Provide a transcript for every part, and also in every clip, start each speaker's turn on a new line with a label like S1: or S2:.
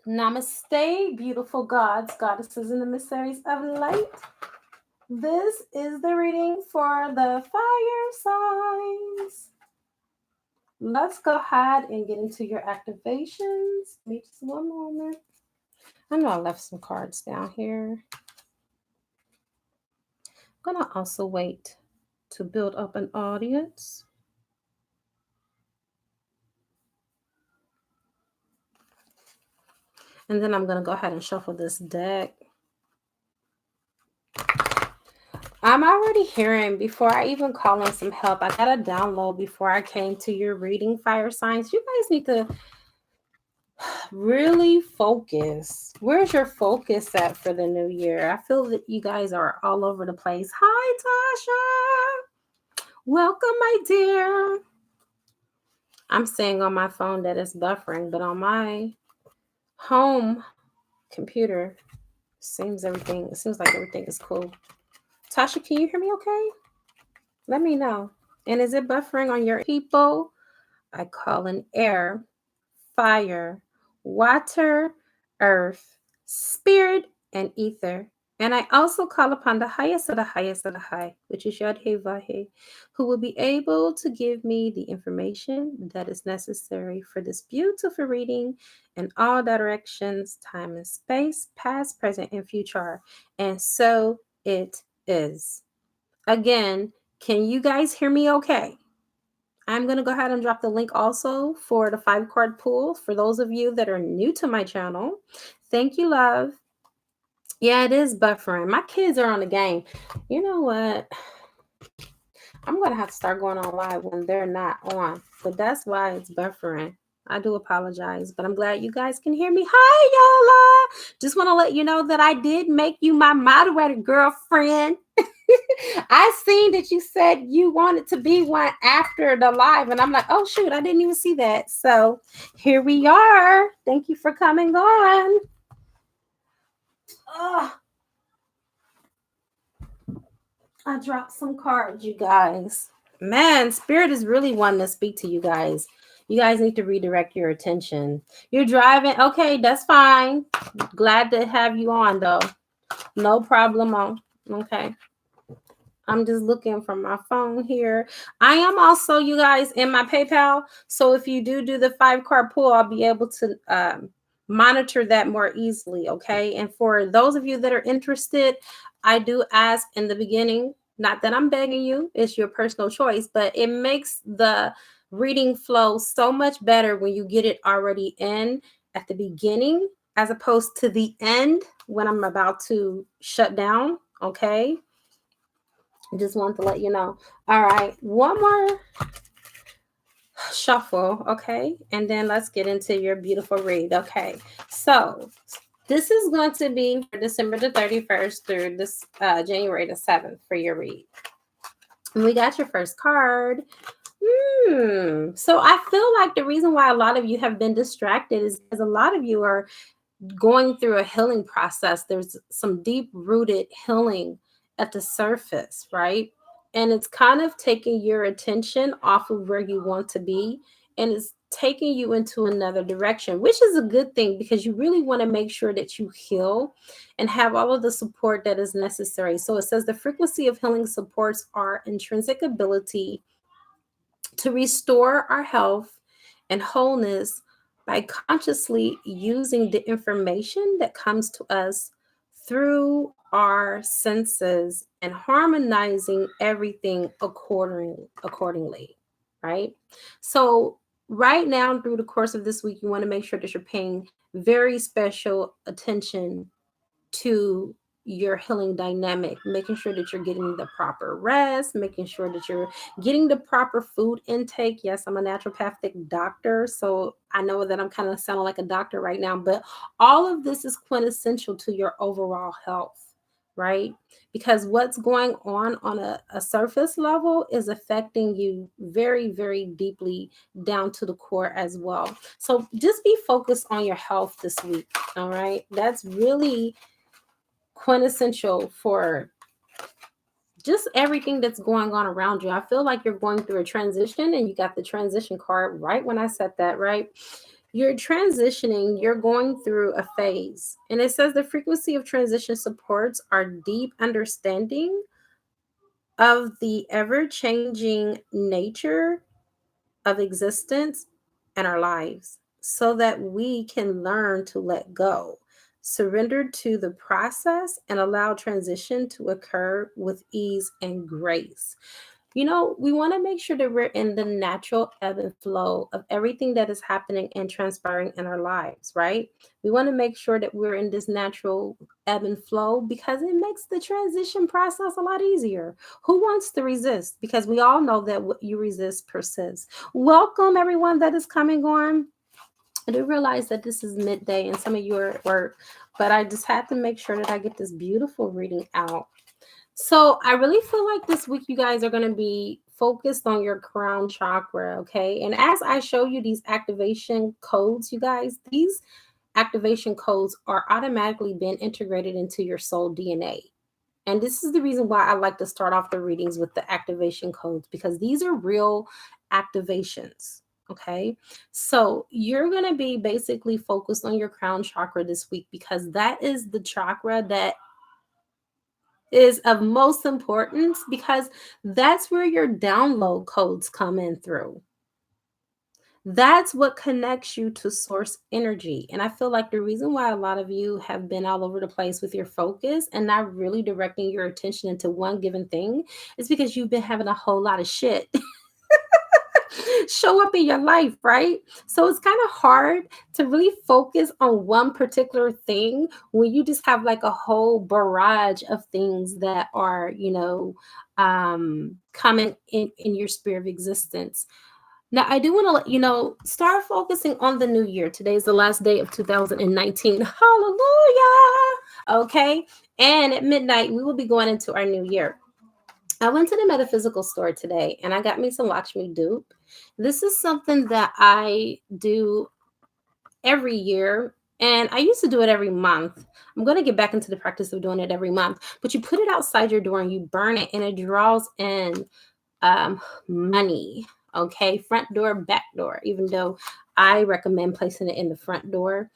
S1: Namaste, beautiful gods, goddesses, and emissaries of light. This is the reading for the fire signs. Let's go ahead and get into your activations. Give me just one moment. I know I left some cards down here. I'm going to also wait to build up an audience. And then I'm going to go ahead and shuffle this deck. I'm already hearing, before I even call in some help, I got a download before I came to your reading, fire signs. You guys need to really focus. Where's your focus at for the new year? I feel that you guys are all over the place. Hi, Tasha. Welcome, my dear. I'm saying on my phone that it's buffering, but on my home computer, it seems like everything is cool. Tasha, can you hear me okay? Let me know. And is it buffering on your people? I call in air, fire, water, earth, spirit, and ether. And I also call upon the highest of the highest of the high, which is Yod-Heh Vah-Heh, who will be able to give me the information that is necessary for this beautiful reading in all directions, time and space, past, present, and future. And so it is. Again, can you guys hear me okay? I'm going to go ahead and drop the link also for the 5-card pool for those of you that are new to my channel. Thank you, love. Yeah, it is buffering. My kids are on the game. You know what? I'm going to have to start going on live when they're not on. But that's why it's buffering. I do apologize, but I'm glad you guys can hear me. Hi, Yola. Just want to let you know that I did make you my moderator, girlfriend. I seen that you said you wanted to be one after the live, and I'm like, oh shoot, I didn't even see that. So here we are. Thank you for coming on. I dropped some cards, you guys. Man, Spirit is really wanting to speak to you guys. You guys need to redirect your attention. You're driving. Okay, that's fine. Glad to have you on, though. No problem. Okay. I'm just looking from my phone here. I am also, you guys, in my PayPal. So if you do the 5-card pull, I'll be able to monitor that more easily. Okay. And for those of you that are interested, I do ask in the beginning, not that I'm begging you, it's your personal choice, but it makes the reading flow so much better when you get it already in at the beginning as opposed to the end when I'm about to shut down. Okay. Just wanted to let you know. All right, one more shuffle, okay? And then let's get into your beautiful read, okay? So this is going to be for December the 31st through this January the 7th for your read. And we got your first card. So I feel like the reason why a lot of you have been distracted is because a lot of you are going through a healing process. There's some deep-rooted healing at the surface, right? And it's kind of taking your attention off of where you want to be, and it's taking you into another direction, which is a good thing because you really want to make sure that you heal and have all of the support that is necessary. So it says the frequency of healing supports our intrinsic ability to restore our health and wholeness by consciously using the information that comes to us through our senses and harmonizing everything accordingly, right? So right now, through the course of this week, you want to make sure that you're paying very special attention to your healing dynamic, making sure that you're getting the proper rest, making sure that you're getting the proper food intake. Yes, I'm a naturopathic doctor, so I know that I'm kind of sounding like a doctor right now, but all of this is quintessential to your overall health, right? Because what's going on a surface level is affecting you very, very deeply down to the core as well. So just be focused on your health this week, all right? That's really quintessential for just everything that's going on around you. I feel like you're going through a transition, and you got the transition card right when I said that, right? You're transitioning, you're going through a phase. And it says the frequency of transition supports our deep understanding of the ever changing nature of existence and our lives so that we can learn to let go, surrender to the process, and allow transition to occur with ease and grace. We want to make sure that we're in the natural ebb and flow of everything that is happening and transpiring in our lives, right? We want to make sure that we're in this natural ebb and flow because it makes the transition process a lot easier. Who wants to resist? Because we all know that what you resist persists. Welcome, everyone that is coming on. I do realize that this is midday and some of you are at work, but I just had to make sure that I get this beautiful reading out. So I really feel like this week you guys are going to be focused on your crown chakra, okay? And as I show you these activation codes, you guys, these activation codes are automatically being integrated into your soul DNA. And this is the reason why I like to start off the readings with the activation codes, because these are real activations. Okay. So you're going to be basically focused on your crown chakra this week because that is the chakra that is of most importance, because that's where your download codes come in through. That's what connects you to source energy. And I feel like the reason why a lot of you have been all over the place with your focus and not really directing your attention into one given thing is because you've been having a whole lot of shit show up in your life, right? So it's kind of hard to really focus on one particular thing when you just have like a whole barrage of things that are, coming in your sphere of existence. Now, I do want to let you know, start focusing on the new year. Today is the last day of 2019. Hallelujah. Okay. And at midnight, we will be going into our new year. I went to the metaphysical store today and I got me some Lakshmi dupe. This is something that I do every year. And I used to do it every month. I'm going to get back into the practice of doing it every month. But you put it outside your door and you burn it, and it draws in money. Okay, front door, back door, even though I recommend placing it in the front door.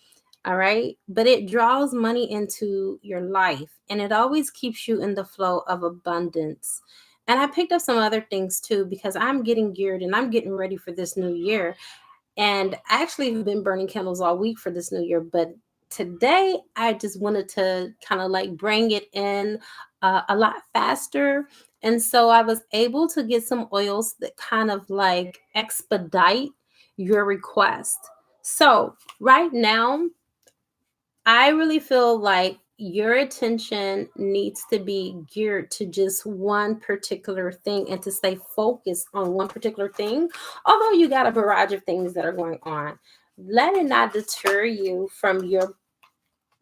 S1: All right, but it draws money into your life and it always keeps you in the flow of abundance. And I picked up some other things too because I'm getting geared and I'm getting ready for this new year. And I actually have been burning candles all week for this new year, but today I just wanted to kind of like bring it in a lot faster. And so I was able to get some oils that kind of like expedite your request. So right now, I really feel like your attention needs to be geared to just one particular thing and to stay focused on one particular thing. Although you got a barrage of things that are going on, let it not deter you from your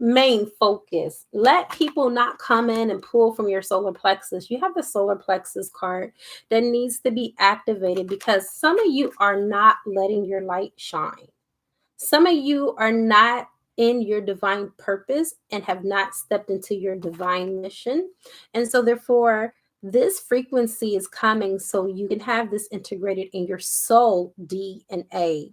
S1: main focus. Let people not come in and pull from your solar plexus. You have the solar plexus card that needs to be activated because some of you are not letting your light shine. Some of you are not in your divine purpose and have not stepped into your divine mission. And so, therefore, this frequency is coming so you can have this integrated in your soul DNA.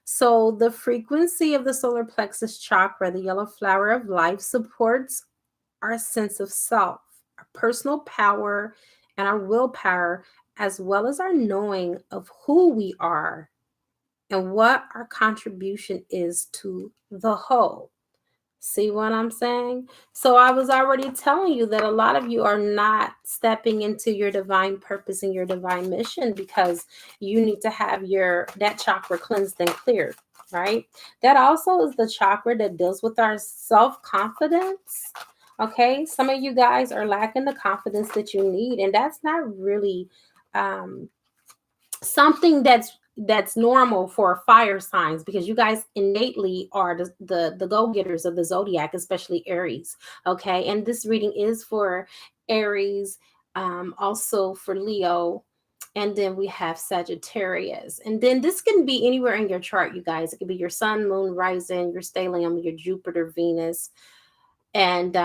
S1: So, the frequency of the solar plexus chakra, the yellow flower of life, supports our sense of self, our personal power, and our willpower, as well as our knowing of who we are and what our contribution is to the whole. See what I'm saying? So I was already telling you that a lot of you are not stepping into your divine purpose and your divine mission because you need to have that chakra cleansed and cleared, right? That also is the chakra that deals with our self-confidence. Okay, some of you guys are lacking the confidence that you need, and that's not really something that's normal for fire signs, because you guys innately are the go-getters of the zodiac, especially Aries. Okay, and this reading is for Aries, also for Leo, and then we have Sagittarius. And then this can be anywhere in your chart, you guys. It could be your sun, moon, rising, your stellium, your Jupiter, Venus. And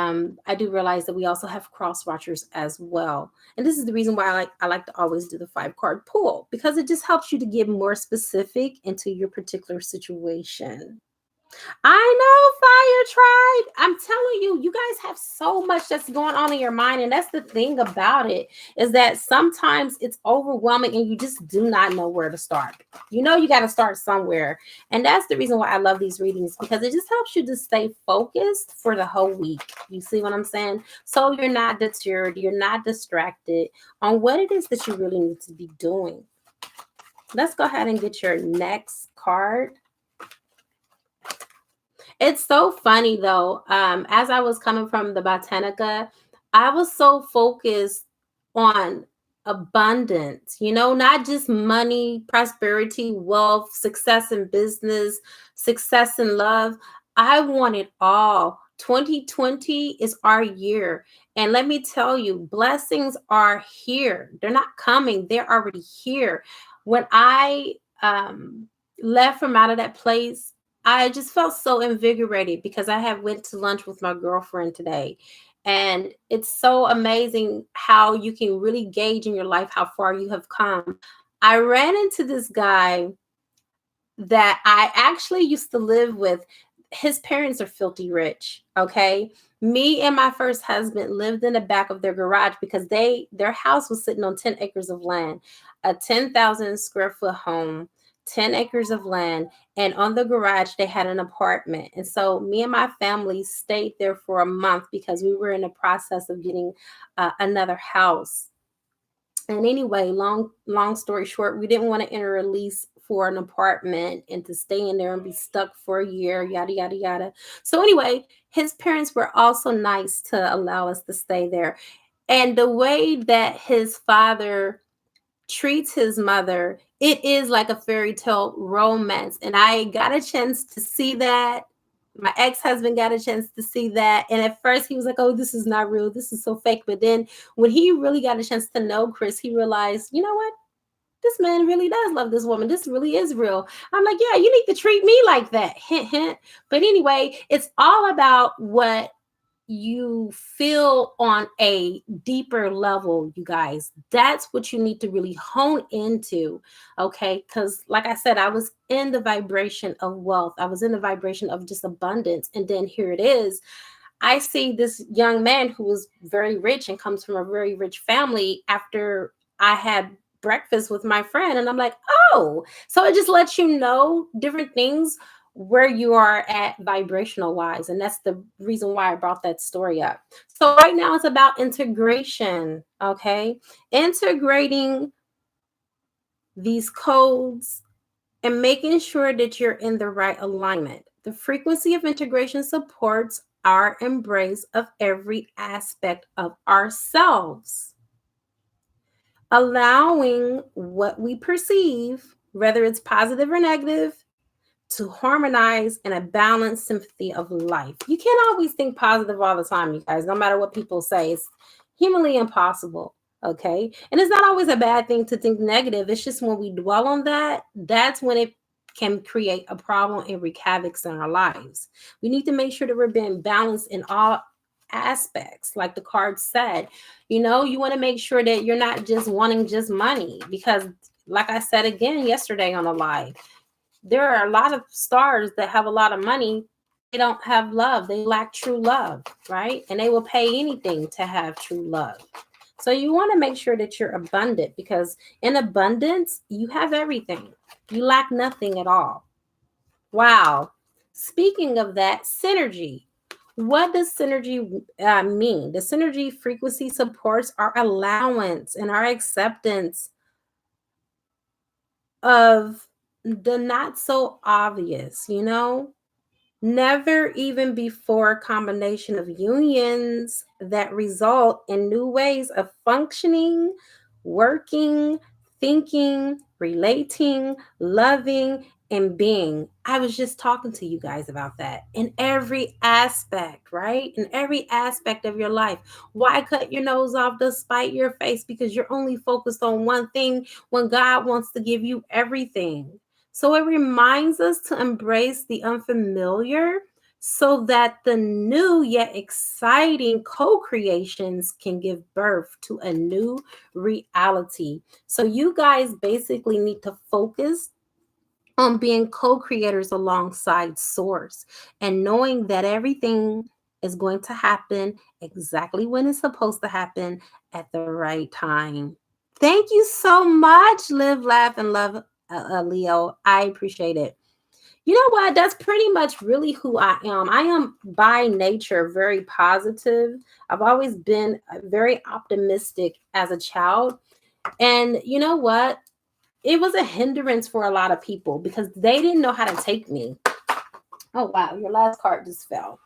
S1: I do realize that we also have cross watchers as well. And this is the reason why I like to always do the 5-card pull, because it just helps you to get more specific into your particular situation. I know, Fire Tribe. I'm telling you, you guys have so much that's going on in your mind. And that's the thing about it, is that sometimes it's overwhelming and you just do not know where to start. You know, you got to start somewhere. And that's the reason why I love these readings, because it just helps you to stay focused for the whole week. You see what I'm saying? So you're not deterred, you're not distracted on what it is that you really need to be doing. Let's go ahead and get your next card. It's so funny though. As I was coming from the Botanica, I was so focused on abundance, you know, not just money, prosperity, wealth, success in business, success in love. I want it all. 2020 is our year. And let me tell you, blessings are here. They're not coming, they're already here. When I left from out of that place, I just felt so invigorated because I had went to lunch with my girlfriend today. And it's so amazing how you can really gauge in your life how far you have come. I ran into this guy that I actually used to live with. His parents are filthy rich, okay? Me and my first husband lived in the back of their garage because their house was sitting on 10 acres of land, a 10,000 square foot home, 10 acres of land, and on the garage they had an apartment. And so me and my family stayed there for a month because we were in the process of getting another house. And anyway, long story short, we didn't want to enter a lease for an apartment and to stay in there and be stuck for a year, yada yada yada. So anyway, his parents were also nice to allow us to stay there. And the way that his father treats his mother, it is like a fairy tale romance. And I got a chance to see that. My ex-husband got a chance to see that. And at first he was like, oh, this is not real. This is so fake. But then when he really got a chance to know Chris, he realized, you know what? This man really does love this woman. This really is real. I'm like, yeah, you need to treat me like that. Hint, hint. But anyway, it's all about what you feel on a deeper level, you guys. That's what you need to really hone into. Okay, because like I said, I was in the vibration of wealth, I was in the vibration of just abundance, and then here it is. I see this young man who was very rich and comes from a very rich family after I had breakfast with my friend, and I'm like, oh, so it just lets you know different things where you are at vibrational wise. And that's the reason why I brought that story up. So right now it's about integration. Okay, integrating these codes and making sure that you're in the right alignment. The frequency of integration supports our embrace of every aspect of ourselves, allowing what we perceive, whether it's positive or negative, to harmonize in a balanced symphony of life. You can't always think positive all the time, you guys, no matter what people say. It's humanly impossible. Okay. And it's not always a bad thing to think negative. It's just when we dwell on that, that's when it can create a problem and wreak havoc in our lives. We need to make sure that we're being balanced in all aspects. Like the card said, you know, you want to make sure that you're not just wanting just money, because like I said again yesterday on the live, there are a lot of stars that have a lot of money. They don't have love. They lack true love, right? And they will pay anything to have true love. So you want to make sure that you're abundant, because in abundance, you have everything. You lack nothing at all. Wow. Speaking of that, synergy. What does synergy mean? The synergy frequency supports our allowance and our acceptance of the not so obvious, you know, never even before combination of unions that result in new ways of functioning, working, thinking, relating, loving, and being. I was just talking to you guys about that in every aspect, right? In every aspect of your life. Why cut your nose off to spite your face? Because you're only focused on one thing when God wants to give you everything. So it reminds us to embrace the unfamiliar, so that the new yet exciting co-creations can give birth to a new reality. So you guys basically need to focus on being co-creators alongside source and knowing that everything is going to happen exactly when it's supposed to happen at the right time. Thank you so much. Live, laugh, and love, Leo. I appreciate it. You know what? That's pretty much really who I am. I am by nature very positive. I've always been very optimistic as a child. And you know what? It was a hindrance for a lot of people because they didn't know how to take me. Oh, wow. Your last card just fell.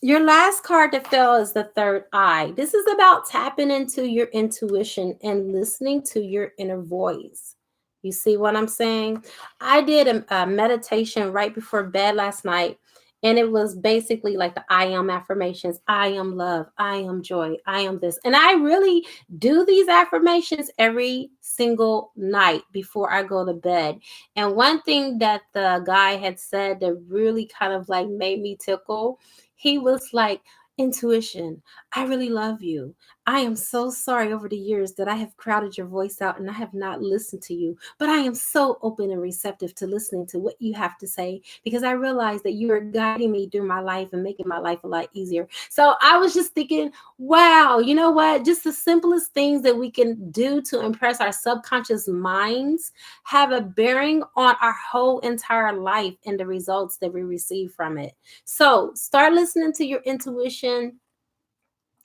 S1: Your last card that fell is the third eye. This is about tapping into your intuition and listening to your inner voice. You see what I'm saying? I did a meditation right before bed last night, and it was basically like the I am affirmations. I am love. I am joy. I am this. And I really do these affirmations every single night before I go to bed. And one thing that the guy had said that really kind of like made me tickle, he was like, intuition, I really love you. I am so sorry over the years that I have crowded your voice out and I have not listened to you, but I am so open and receptive to listening to what you have to say because I realize that you are guiding me through my life and making my life a lot easier. So I was just thinking, wow, you know what? Just the simplest things that we can do to impress our subconscious minds have a bearing on our whole entire life and the results that we receive from it. So start listening to your intuition.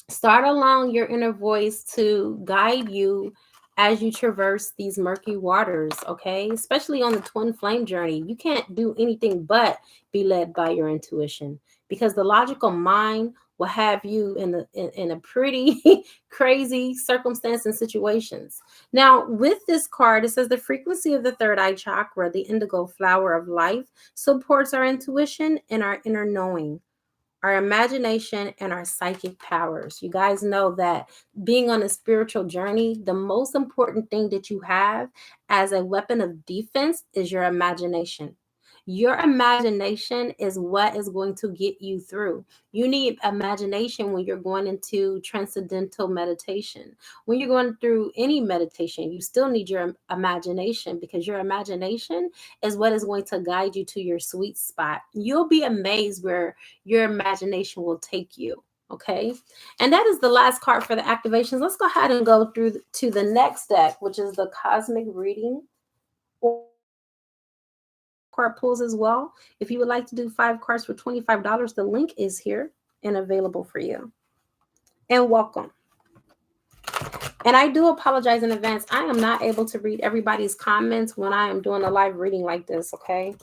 S1: Start allowing your inner voice to guide you as you traverse these murky waters, okay? Especially on the twin flame journey. You can't do anything but be led by your intuition because the logical mind will have you in a pretty crazy circumstance and situations. Now, with this card, it says the frequency of the third eye chakra, the indigo flower of life, supports our intuition and our inner knowing, our imagination, and our psychic powers. You guys know that being on a spiritual journey, the most important thing that you have as a weapon of defense is your imagination. Your imagination is what is going to get you through. You need imagination when you're going into transcendental meditation. When you're going through any meditation, you still need your imagination because your imagination is what is going to guide you to your sweet spot. You'll be amazed where your imagination will take you. Okay. And that is the last card for the activations. Let's go ahead and go through to the next deck, which is the cosmic reading card pulls as well. If you would like to do 5 cards for $25, the link is here and available for you. And welcome. And I do apologize in advance. I am not able to read everybody's comments when I am doing a live reading like this, okay?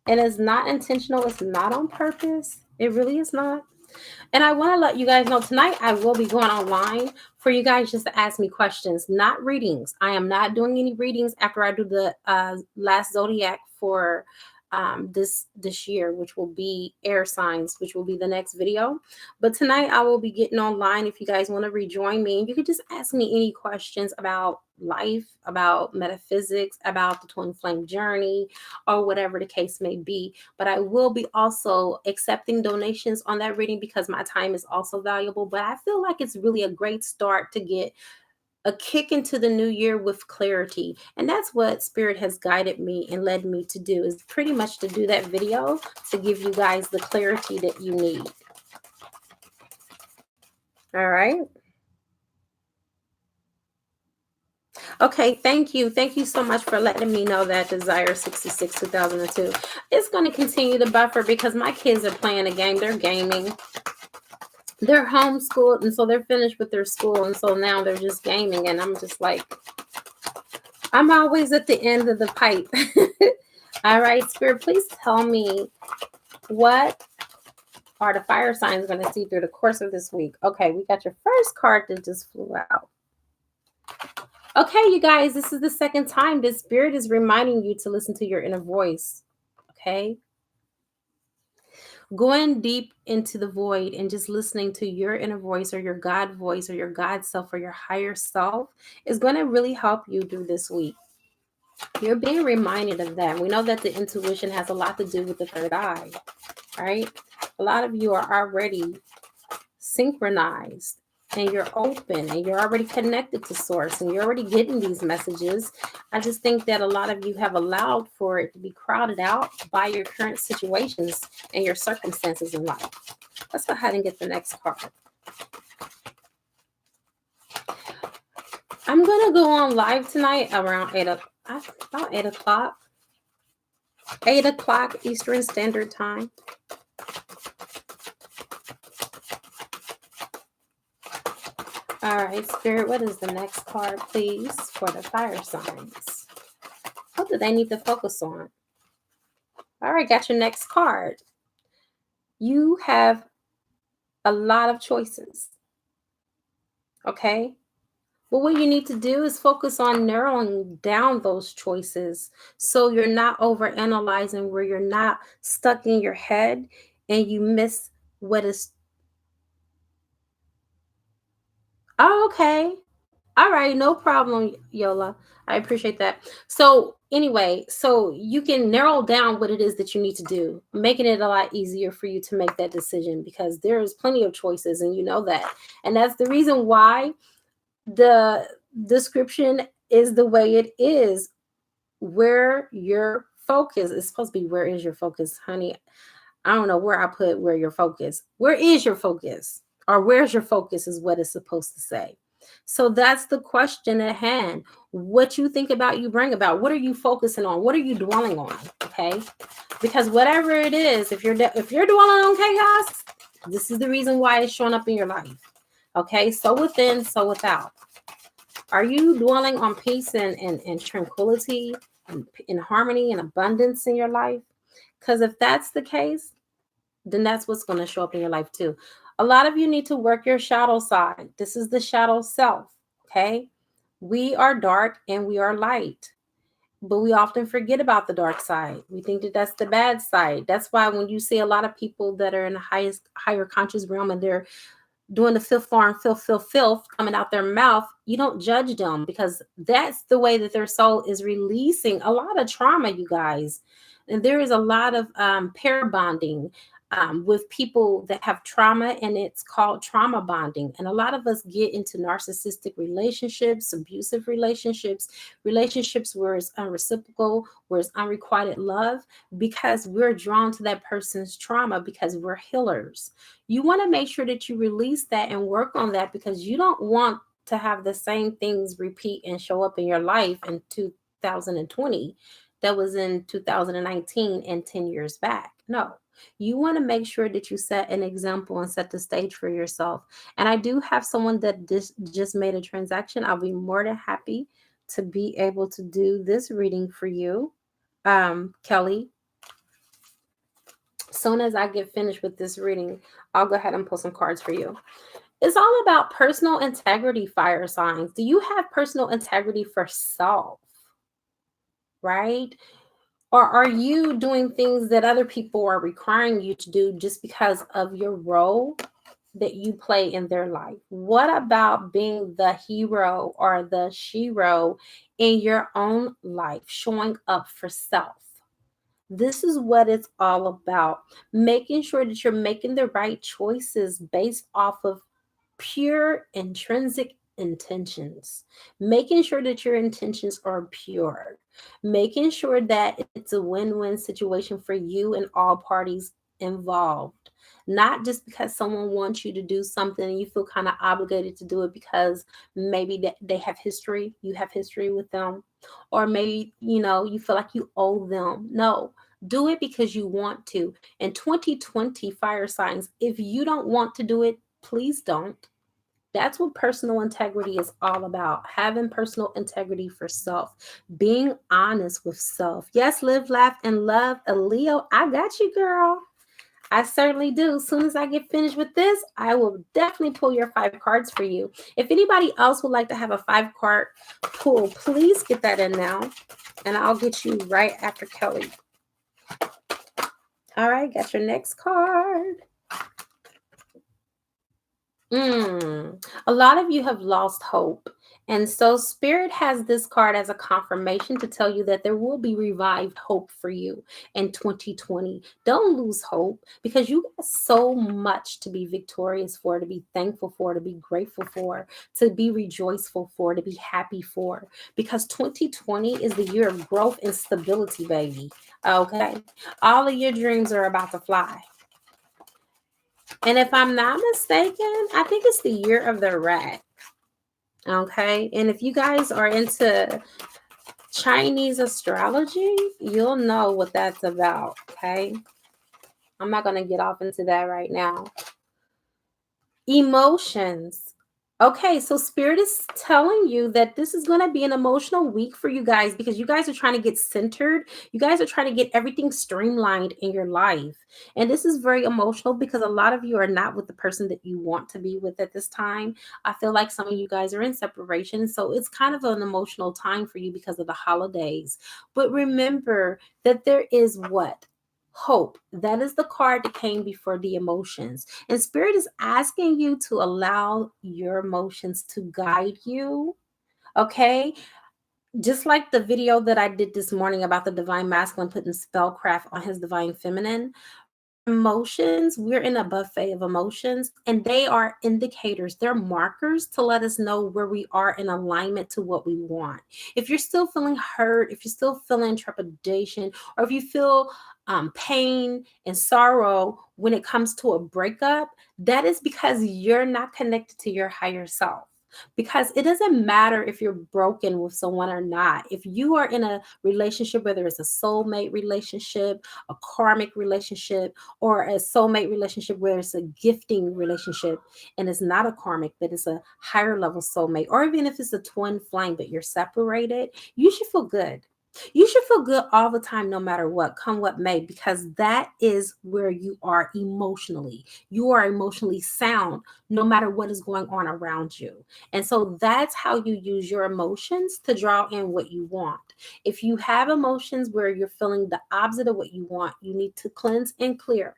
S1: And it's not intentional. It's not on purpose. It really is not. And I want to let you guys know tonight I will be going online for you guys just to ask me questions, not readings. I am not doing any readings after I do the last zodiac for this year, which will be air signs, which will be the next video. But tonight I will be getting online. If you guys want to rejoin me, you can just ask me any questions about life, about metaphysics, about the twin flame journey, or whatever the case may be. But I will be also accepting donations on that reading because my time is also valuable. But I feel like it's really a great start to get a kick into the new year with clarity. And that's what Spirit has guided me and led me to do, is pretty much to do that video to give you guys the clarity that you need. All right. Okay, thank you. Thank you so much for letting me know that Desire 66 2002. It's going to continue to buffer because my kids are playing a game. They're gaming. They're homeschooled, and so they're finished with their school, and so now they're just gaming, and I'm just like, I'm always at the end of the pipe. All right, Spirit, please tell me what are the fire signs going to see through the course of this week. Okay, we got your first card that just flew out. Okay, you guys, this is the second time this Spirit is reminding you to listen to your inner voice. Okay, going deep into the void and just listening to your inner voice or your God self or your higher self is going to really help you through this week. You're being reminded of that. We know that the intuition has a lot to do with the third eye, right? A lot of you are already synchronized and you're open and you're already connected to source and you're already getting these messages. I just think that a lot of you have allowed for it to be crowded out by your current situations and your circumstances in life. Let's go ahead and get the next card. I'm going to go on live tonight around 8 o'clock. 8 o'clock Eastern Standard Time. All right, Spirit, what is the next card, please, for the fire signs? What do they need to focus on? All right, got your next card. You have a lot of choices, okay? But what you need to do is focus on narrowing down those choices so you're not overanalyzing, where you're not stuck in your head and you miss what is. Oh, okay. All right, no problem, Yola. I appreciate that. So anyway, so you can narrow down what it is that you need to do, making it a lot easier for you to make that decision because there's plenty of choices and you know that. And that's the reason why the description is the way it is. Where your focus is supposed to be, where is your focus, honey? I don't know where I put where your focus. Where is your focus? Or where's your focus is what it's supposed to say. So that's the question at hand. What you think about, you bring about. What are you focusing on? What are you dwelling on? Okay? Because whatever it is, if you're dwelling on chaos, this is the reason why it's showing up in your life. Okay? So within, so without. Are you dwelling on peace and tranquility and in harmony and abundance in your life? Because if that's the case, then that's what's going to show up in your life too. A lot of you need to work your shadow side. This is the shadow self, okay? We are dark and we are light, but we often forget about the dark side. We think that that's the bad side. That's why when you see a lot of people that are in the higher conscious realm and they're doing the filth farm, filth coming out their mouth, you don't judge them because that's the way that their soul is releasing a lot of trauma, you guys. And there is a lot of pair bonding with people that have trauma, and it's called trauma bonding. And a lot of us get into narcissistic relationships, abusive relationships, relationships where it's unreciprocal, where it's unrequited love, because we're drawn to that person's trauma because we're healers. You want to make sure that you release that and work on that because you don't want to have the same things repeat and show up in your life in 2020 that was in 2019 and 10 years back. No, you want to make sure that you set an example and set the stage for yourself. And I do have someone that just made a transaction. I'll be more than happy to be able to do this reading for you, Kelly. Soon as I get finished with this reading, I'll go ahead and pull some cards for you. It's all about personal integrity, fire signs. Do you have personal integrity for self? Right? Or are you doing things that other people are requiring you to do just because of your role that you play in their life? What about being the hero or the shero in your own life, showing up for self? This is what it's all about. Making sure that you're making the right choices based off of pure intrinsic intentions. Making sure that your intentions are pure. Making sure that it's a win-win situation for you and all parties involved. Not just because someone wants you to do something and you feel kind of obligated to do it because maybe they have history, you have history with them, or maybe you feel like you owe them. No, do it because you want to. In 2020, fire signs, if you don't want to do it, please don't. That's what personal integrity is all about. Having personal integrity for self, being honest with self. Yes, live, laugh, and love. A Leo, I got you, girl. I certainly do. As soon as I get finished with this, I will definitely pull your 5 cards for you. If anybody else would like to have a 5-card pull, please get that in now, and I'll get you right after Kelly. All right, got your next card. A lot of you have lost hope And so Spirit has this card as a confirmation to tell you that there will be revived hope for you in 2020. Don't lose hope, because you got so much to be victorious for, to be thankful for, to be grateful for, to be rejoiceful for, to be happy for, because 2020 is the year of growth and stability, baby. Okay? All of your dreams are about to fly. And if I'm not mistaken, I think it's the year of the rat. Okay. And if you guys are into Chinese astrology, you'll know what that's about. Okay. I'm not going to get off into that right now. Emotions. Okay, so Spirit is telling you that this is going to be an emotional week for you guys, because you guys are trying to get centered. You guys are trying to get everything streamlined in your life. And this is very emotional because a lot of you are not with the person that you want to be with at this time. I feel like some of you guys are in separation. So it's kind of an emotional time for you because of the holidays. But remember that there is what? Hope. That is the card that came before the emotions. And Spirit is asking you to allow your emotions to guide you. Okay. Just like the video that I did this morning about the divine masculine putting spellcraft on his divine feminine. Emotions, we're in a buffet of emotions, and they are indicators, they're markers to let us know where we are in alignment to what we want. If you're still feeling hurt, if you're still feeling trepidation, or if you feel pain and sorrow when it comes to a breakup, that is because you're not connected to your higher self. Because it doesn't matter if you're broken with someone or not. If you are in a relationship, whether it's a soulmate relationship, a karmic relationship, or a soulmate relationship where it's a gifting relationship and it's not a karmic, but it's a higher level soulmate, or even if it's a twin flame, but you're separated, you should feel good. You should feel good all the time, no matter what, come what may, because that is where you are emotionally. You are emotionally sound, no matter what is going on around you. And so that's how you use your emotions to draw in what you want. If you have emotions where you're feeling the opposite of what you want, you need to cleanse and clear.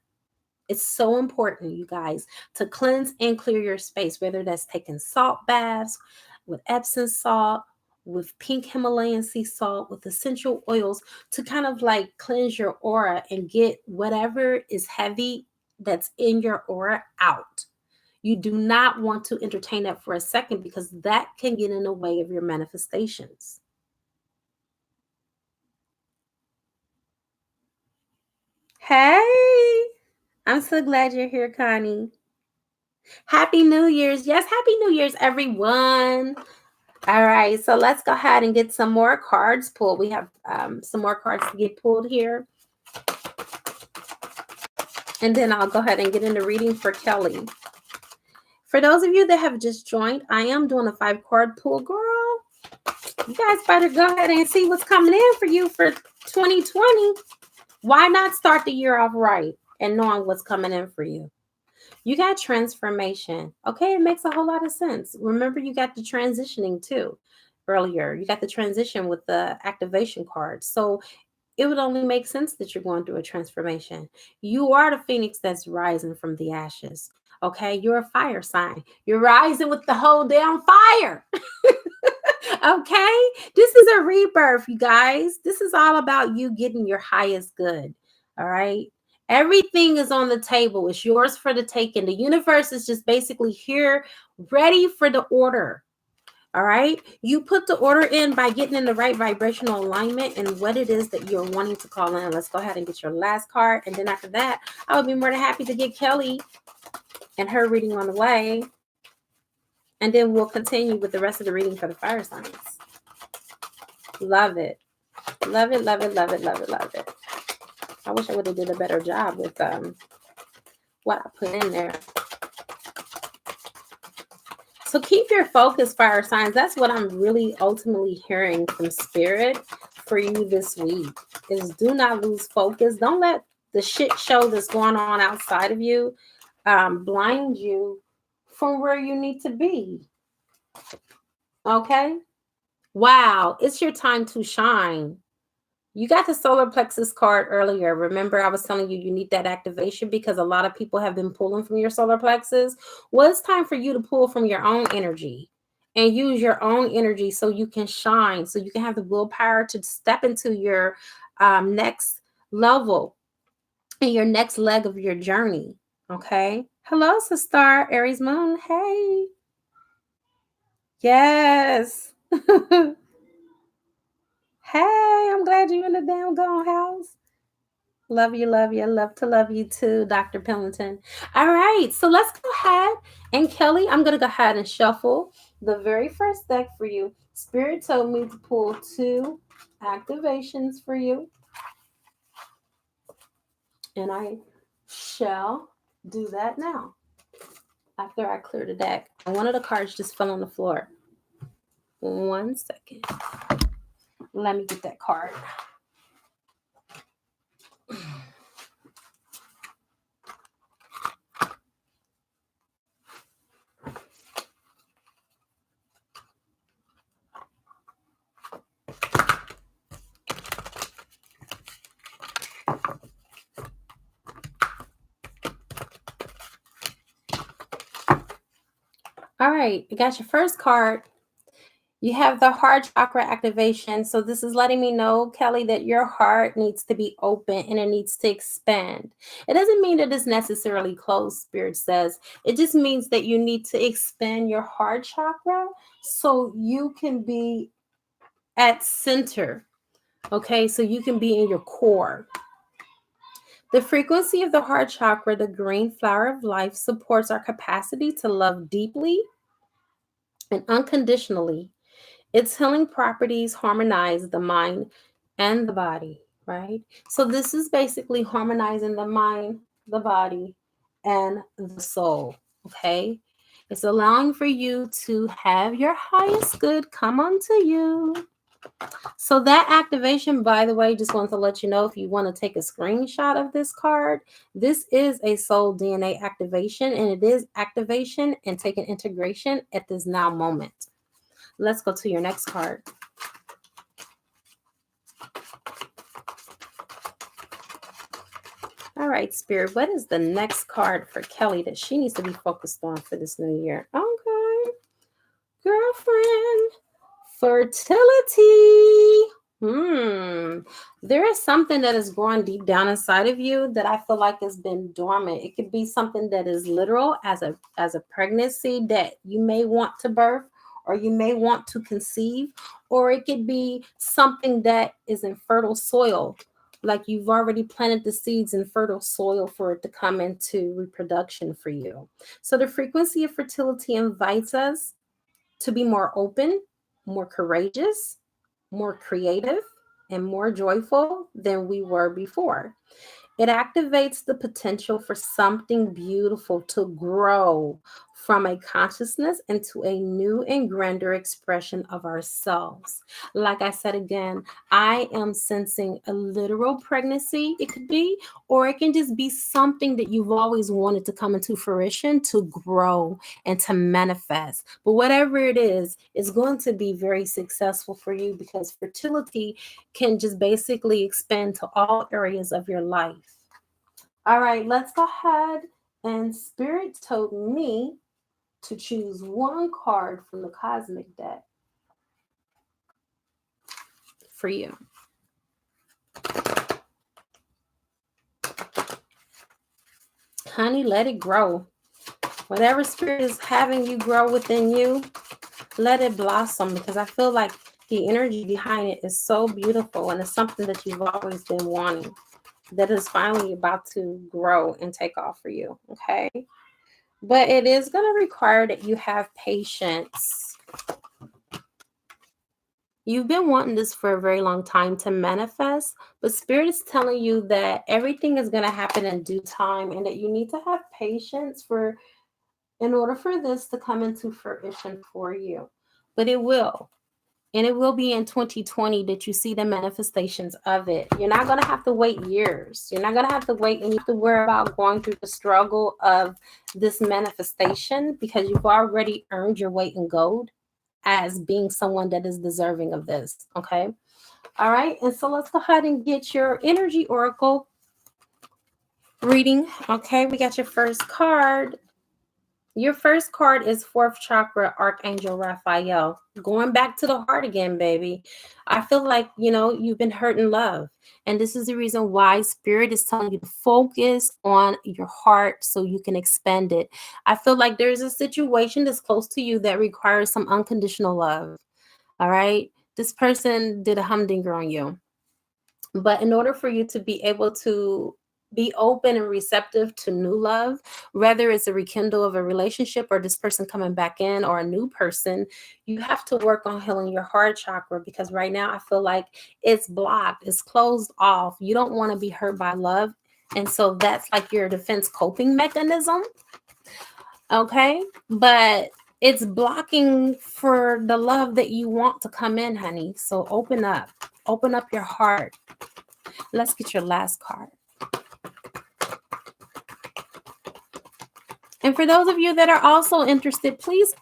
S1: It's so important, you guys, to cleanse and clear your space, whether that's taking salt baths with Epsom salt, with pink Himalayan sea salt, with essential oils, to kind of like cleanse your aura and get whatever is heavy that's in your aura out. You do not want to entertain that for a second, because that can get in the way of your manifestations. Hey, I'm so glad you're here, Connie. Happy New Year's. Yes, Happy New Year's, everyone. All right, so let's go ahead and get some more cards pulled. We have some more cards to get pulled here. And then I'll go ahead and get into reading for Kelly. For those of you that have just joined, I am doing a 5-card pull, girl. You guys better go ahead and see what's coming in for you for 2020. Why not start the year off right and knowing what's coming in for you? You got transformation. Okay, it makes a whole lot of sense. Remember, you got the transitioning too earlier. You got the transition with the activation card. So it would only make sense that you're going through a transformation. You are the phoenix that's rising from the ashes. Okay, you're a fire sign. You're rising with the whole damn fire. Okay, this is a rebirth, you guys. This is all about you getting your highest good. All right. Everything is on the table. It's yours for the taking. The universe is just basically here, ready for the order. All right. You put the order in by getting in the right vibrational alignment and what it is that you're wanting to call in. Let's go ahead and get your last card. And then after that, I would be more than happy to get Kelly and her reading on the way. And then we'll continue with the rest of the reading for the fire signs. Love it. Love it, love it, love it, love it, love it. I wish I would have did a better job with what I put in there. So keep your focus, fire signs. That's what I'm really ultimately hearing from Spirit for you this week, is do not lose focus. Don't let the shit show that's going on outside of you blind you from where you need to be. Okay? Wow, it's your time to shine. You got the solar plexus card earlier. Remember, I was telling you need that activation because a lot of people have been pulling from your solar plexus. Well, it's time for you to pull from your own energy and use your own energy so you can shine, so you can have the willpower to step into your next level and your next leg of your journey. Okay. Hello, sister Aries Moon. Hey. Yes. Hey, I'm glad you're in the damn gone house. Love you, love you. Love to love you too, Dr. Pillington. All right, so let's go ahead. And Kelly, I'm going to go ahead and shuffle the very first deck for you. Spirit told me to pull 2 activations for you. And I shall do that now after I clear the deck. One of the cards just fell on the floor. 1 second. Let me get that card. All right, I got your first card. You have the heart chakra activation. So this is letting me know, Kelly, that your heart needs to be open and it needs to expand. It doesn't mean that it's necessarily closed, Spirit says. It just means that you need to expand your heart chakra so you can be at center. Okay, so you can be in your core. The frequency of the heart chakra, the green flower of life, supports our capacity to love deeply and unconditionally. Its healing properties harmonize the mind and the body, right? So this is basically harmonizing the mind, the body, and the soul, okay? It's allowing for you to have your highest good come onto you. So that activation, by the way, just want to let you know, if you want to take a screenshot of this card, this is a soul DNA activation, and it is activation and taking integration at this now moment. Let's go to your next card. All right, Spirit, what is the next card for Kelly that she needs to be focused on for this new year? Okay. Girlfriend, fertility. There is something that is growing deep down inside of you that I feel like has been dormant. It could be something that is literal as a pregnancy that you may want to birth or you may want to conceive, or it could be something that is in fertile soil, like you've already planted the seeds in fertile soil for it to come into reproduction for you. So the frequency of fertility invites us to be more open, more courageous, more creative, and more joyful than we were before. It activates the potential for something beautiful to grow from a consciousness into a new and grander expression of ourselves. Like I said again, I am sensing a literal pregnancy, it could be, or it can just be something that you've always wanted to come into fruition, to grow and to manifest. But whatever it is, it's going to be very successful for you, because fertility can just basically expand to all areas of your life. All right, let's go ahead. And Spirit told me to choose one card from the cosmic deck for you. Honey, let it grow. Whatever Spirit is having you grow within you, let it blossom, because I feel like the energy behind it is so beautiful, and it's something that you've always been wanting, that is finally about to grow and take off for you, okay? But it is going to require that you have patience. You've been wanting this for a very long time to manifest, but Spirit is telling you that everything is going to happen in due time, and that you need to have patience in order for this to come into fruition for you. But it will. And it will be in 2020 that you see the manifestations of it. You're not going to have to wait years. You're not going to have to wait and you have to worry about going through the struggle of this manifestation, because you've already earned your weight in gold as being someone that is deserving of this. Okay. All right. And so let's go ahead and get your energy oracle reading. Okay. We got your first card. Your first card is fourth chakra, Archangel Raphael. Going back to the heart again, baby. I feel like, you've been hurt in love. And this is the reason why Spirit is telling you to focus on your heart so you can expand it. I feel like there's a situation that's close to you that requires some unconditional love. All right. This person did a humdinger on you. But in order for you to be able to be open and receptive to new love, whether it's a rekindle of a relationship or this person coming back in or a new person, you have to work on healing your heart chakra, because right now I feel like it's blocked, it's closed off. You don't want to be hurt by love. And so that's like your defense coping mechanism. Okay. But it's blocking for the love that you want to come in, honey. So open up your heart. Let's get your last card. And for those of you that are also interested, please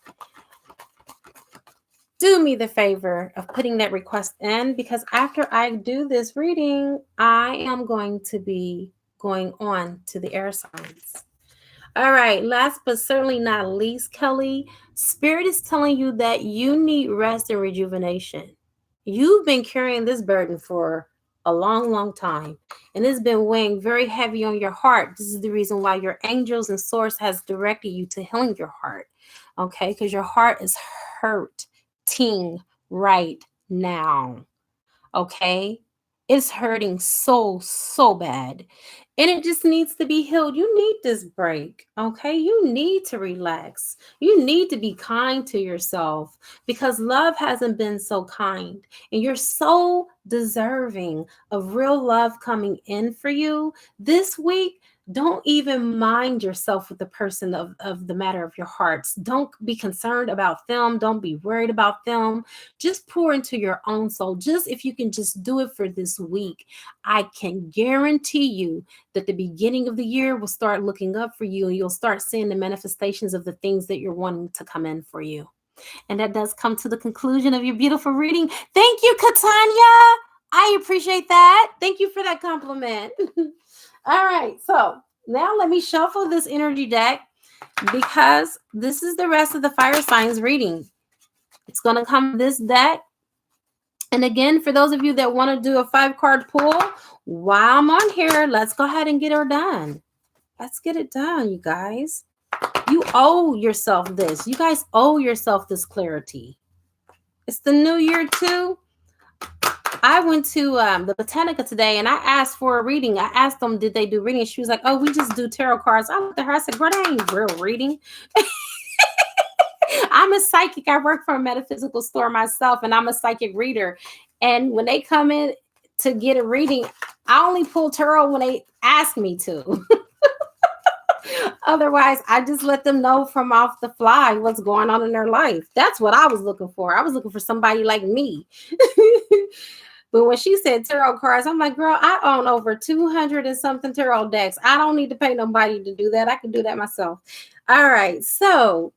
S1: do me the favor of putting that request in, because after I do this reading, I am going to be going on to the air signs. All right, last but certainly not least, Kelly, Spirit is telling you that you need rest and rejuvenation. You've been carrying this burden for a long, long time, and it's been weighing very heavy on your heart. This is the reason why your angels and source has directed you to healing your heart, okay? Because your heart is hurting right now, okay? It's hurting so, so bad. And it just needs to be healed. You need this break, okay? You need to relax. You need to be kind to yourself, because love hasn't been so kind. And you're so deserving of real love coming in for you this week. Don't even mind yourself with the person of the matter of your hearts. Don't be concerned about them. Don't be worried about them. Just pour into your own soul. Just if you can just do it for this week, I can guarantee you that the beginning of the year will start looking up for you, and you'll start seeing the manifestations of the things that you're wanting to come in for you. And that does come to the conclusion of your beautiful reading. Thank you, Katanya. I appreciate that. Thank you for that compliment. All right, so now let me shuffle this energy deck, because this is the rest of the fire signs reading. It's going to come this deck. And again, for those of you that want to do a 5-card pull, while I'm on here, let's go ahead and get her done. Let's get it done, you guys. You owe yourself this. You guys owe yourself this clarity. It's the new year too. I went to the Botanica today, and I asked for a reading. I asked them, did they do reading? She was like, oh, we just do tarot cards. I looked at her. I said, girl, that ain't real reading. I'm a psychic. I work for a metaphysical store myself, and I'm a psychic reader. And when they come in to get a reading, I only pull tarot when they ask me to. Otherwise, I just let them know from off the fly what's going on in their life. That's what I was looking for. I was looking for somebody like me. But when she said tarot cards, I'm like, girl, I own over 200 and something tarot decks. I don't need to pay nobody to do that. I can do that myself. All right. So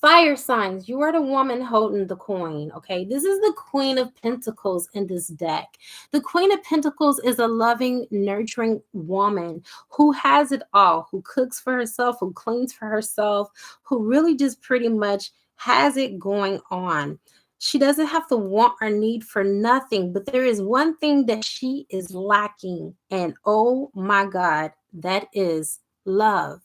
S1: fire signs, you are the woman holding the coin, okay? This is the Queen of Pentacles in this deck. The Queen of Pentacles is a loving, nurturing woman who has it all, who cooks for herself, who cleans for herself, who really just pretty much has it going on. She doesn't have to want or need for nothing, but there is one thing that she is lacking, and oh my God, that is love.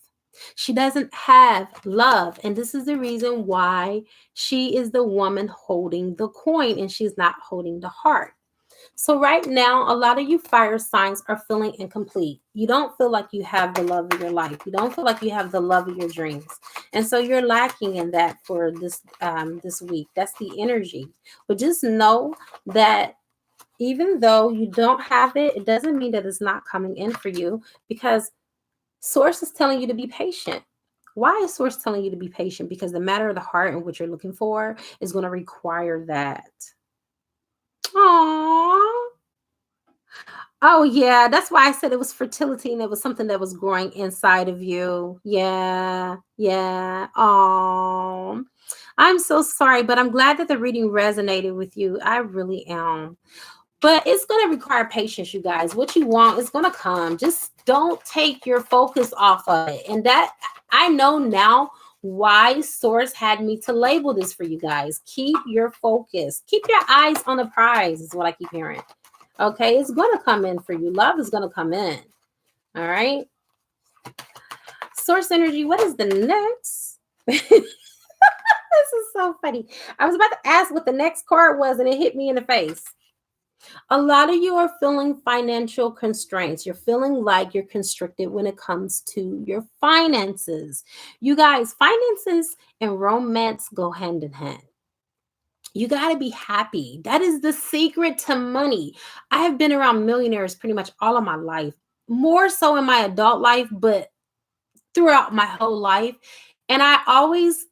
S1: She doesn't have love. And this is the reason why she is the woman holding the coin, and she's not holding the heart. So right now, a lot of you fire signs are feeling incomplete. You don't feel like you have the love of your life. You don't feel like you have the love of your dreams. And so you're lacking in that for this week. That's the energy. But just know that even though you don't have it, it doesn't mean that it's not coming in for you, because Source is telling you to be patient. Why is Source telling you to be patient? Because the matter of the heart and what you're looking for is going to require that. Aww. Oh, yeah. That's why I said it was fertility, and it was something that was growing inside of you. Yeah. Yeah. Oh, I'm so sorry, but I'm glad that the reading resonated with you. I really am. But it's going to require patience, you guys. What you want is going to come. Just don't take your focus off of it. And that, I know now why Source had me to label this for you guys. Keep your focus. Keep your eyes on the prize is what I keep hearing. Okay, it's going to come in for you. Love is going to come in. All right. Source energy, what is the next? This is so funny. I was about to ask what the next card was and it hit me in the face. A lot of you are feeling financial constraints. You're feeling like you're constricted when it comes to your finances. You guys, finances and romance go hand in hand. You got to be happy. That is the secret to money. I have been around millionaires pretty much all of my life, more so in my adult life, but throughout my whole life. And I always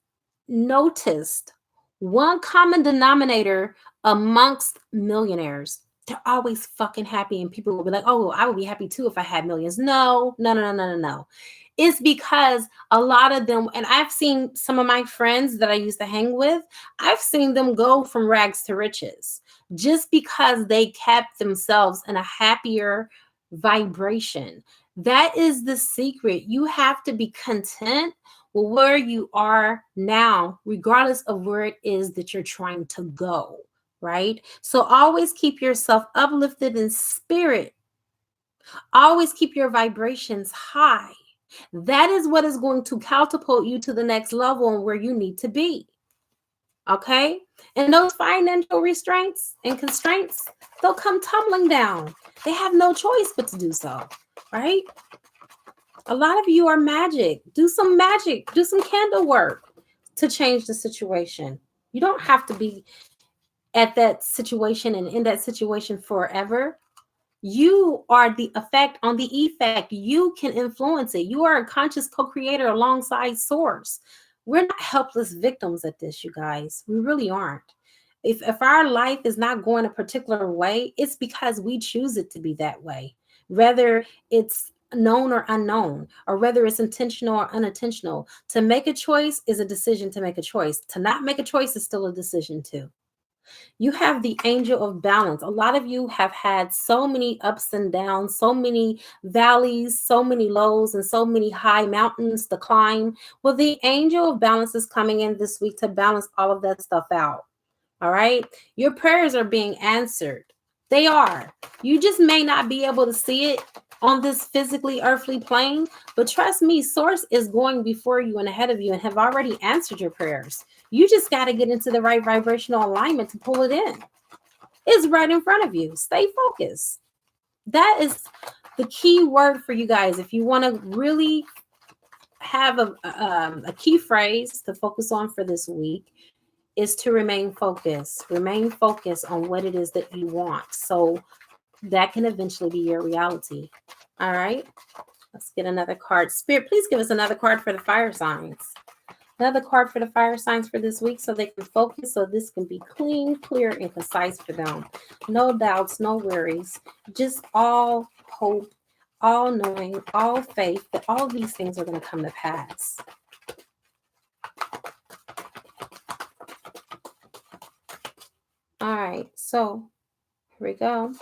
S1: noticed one common denominator amongst millionaires. They're always fucking happy, and people will be like, oh, I would be happy too if I had millions. No. It's because a lot of them, and I've seen some of my friends that I used to hang with, I've seen them go from rags to riches just because they kept themselves in a happier vibration. That is the secret. You have to be content with where you are now, regardless of where it is that you're trying to go, right? So always keep yourself uplifted in spirit. Always keep your vibrations high. That is what is going to catapult you to the next level and where you need to be. Okay? And those financial restraints and constraints, they'll come tumbling down. They have no choice but to do so, right? A lot of you are magic. Do some magic. Do some candle work to change the situation. You don't have to be at that situation and in that situation forever. You are the effect on the effect. You can influence it. You are a conscious co-creator alongside Source. We're not helpless victims at this, you guys. We really aren't. If our life is not going a particular way, it's because we choose it to be that way. Whether it's known or unknown, or whether it's intentional or unintentional. To make a choice is a decision to make a choice. To not make a choice is still a decision too. You have the angel of balance. A lot of you have had so many ups and downs, so many valleys, so many lows, and so many high mountains to climb. Well, the angel of balance is coming in this week to balance all of that stuff out. All right. Your prayers are being answered. They are. You just may not be able to see it on this physically earthly plane, but trust me, Source is going before you and ahead of you and have already answered your prayers. You just got to get into the right vibrational alignment to pull it in. It's right in front of you. Stay focused. That is the key word for you guys. If you want to really have a key phrase to focus on for this week, is to remain focused. Remain focused on what it is that you want. So that can eventually be your reality. All right. Let's get another card. Spirit, please give us another card for the fire signs. Another card for the fire signs for this week so they can focus, so this can be clean, clear, and concise for them. No doubts, no worries. Just all hope, all knowing, all faith that all these things are going to come to pass. All right, so here we go.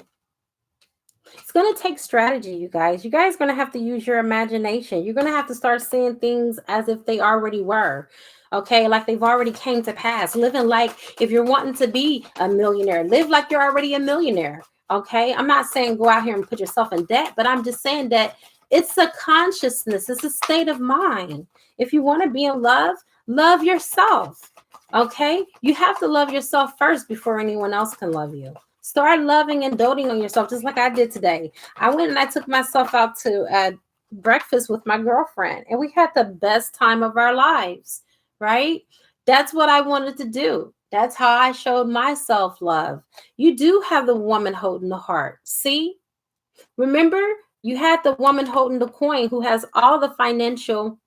S1: It's going to take strategy, you guys. You guys are going to have to use your imagination. You're going to have to start seeing things as if they already were. Okay, like they've already came to pass. Living like if you're wanting to be a millionaire, live like you're already a millionaire. Okay, I'm not saying go out here and put yourself in debt, but I'm just saying that it's a consciousness. It's a state of mind. If you want to be in love, love yourself. Okay, you have to love yourself first before anyone else can love you. Start loving and doting on yourself, just like I did today. I went and I took myself out to breakfast with my girlfriend, and we had the best time of our lives, right? That's what I wanted to do. That's how I showed myself love. You do have the woman holding the heart. See? Remember, you had the woman holding the coin who has all the financial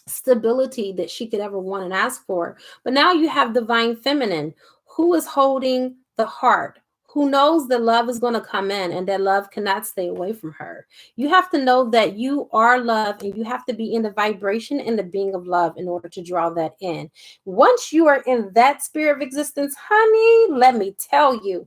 S1: stability that she could ever want and ask for. But now you have divine feminine who is holding the heart, who knows that love is going to come in and that love cannot stay away from her. You have to know that you are love, and you have to be in the vibration and the being of love in order to draw that in. Once you are in that sphere of existence, honey, let me tell you,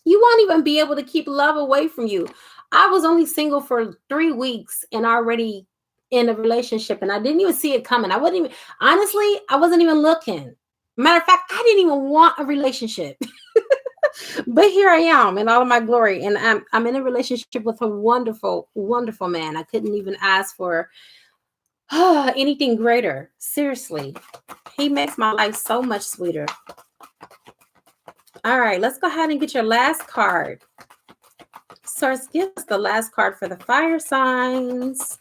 S1: you won't even be able to keep love away from you. I was only single for 3 weeks and already in a relationship, and I didn't even see it coming. I wasn't even, honestly, I wasn't even looking. Matter of fact, I didn't even want a relationship. But here I am in all of my glory, and I'm in a relationship with a wonderful, wonderful man. I couldn't even ask for anything greater. Seriously, he makes my life so much sweeter. All right, let's go ahead and get your last card. Source, give us the last card for the fire signs.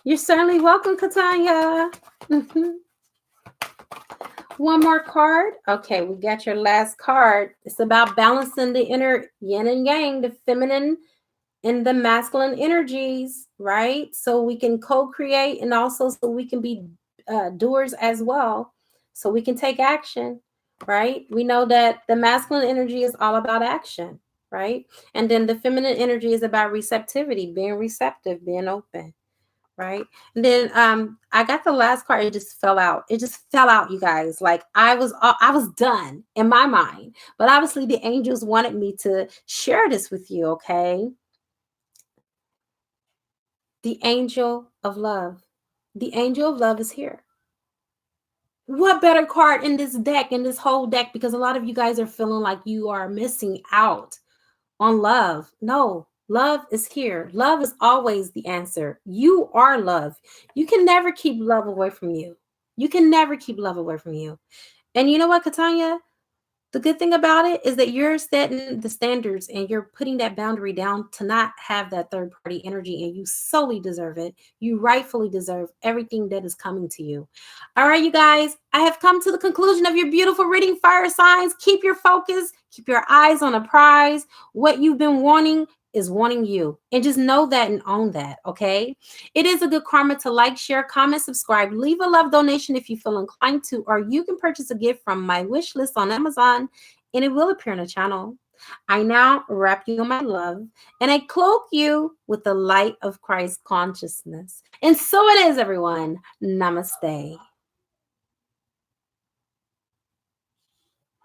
S1: You're certainly welcome, Katanya. One more card. Okay, we got your last card. It's about balancing the inner yin and yang, the feminine and the masculine energies, right? So we can co-create, and also so we can be doers as well. So we can take action, right? We know that the masculine energy is all about action, right? And then the feminine energy is about receptivity, being receptive, being open. Right. And then I got the last card. It just fell out. It just fell out, you guys. Like I was done in my mind. But obviously the angels wanted me to share this with you. Okay. The angel of love. The angel of love is here. What better card in this deck, in this whole deck? Because a lot of you guys are feeling like you are missing out on love. No, love is here. Love is always the answer. You are love. You can never keep love away from you. You can never keep love away from you. And you know what, Katanya? The good thing about it is that you're setting the standards and you're putting that boundary down to not have that third party energy, and you solely deserve it. You rightfully deserve everything that is coming to you. All right, you guys, I have come to the conclusion of your beautiful reading, fire signs. Keep your focus, keep your eyes on a prize. What you've been wanting is wanting you, and just know that and own that. Okay, it is a good karma to like, share, comment, subscribe, leave a love donation if you feel inclined to, or you can purchase a gift from my wish list on Amazon and it will appear on the channel. I now wrap you in my love and I cloak you with the light of Christ consciousness. And so it is, everyone. Namaste.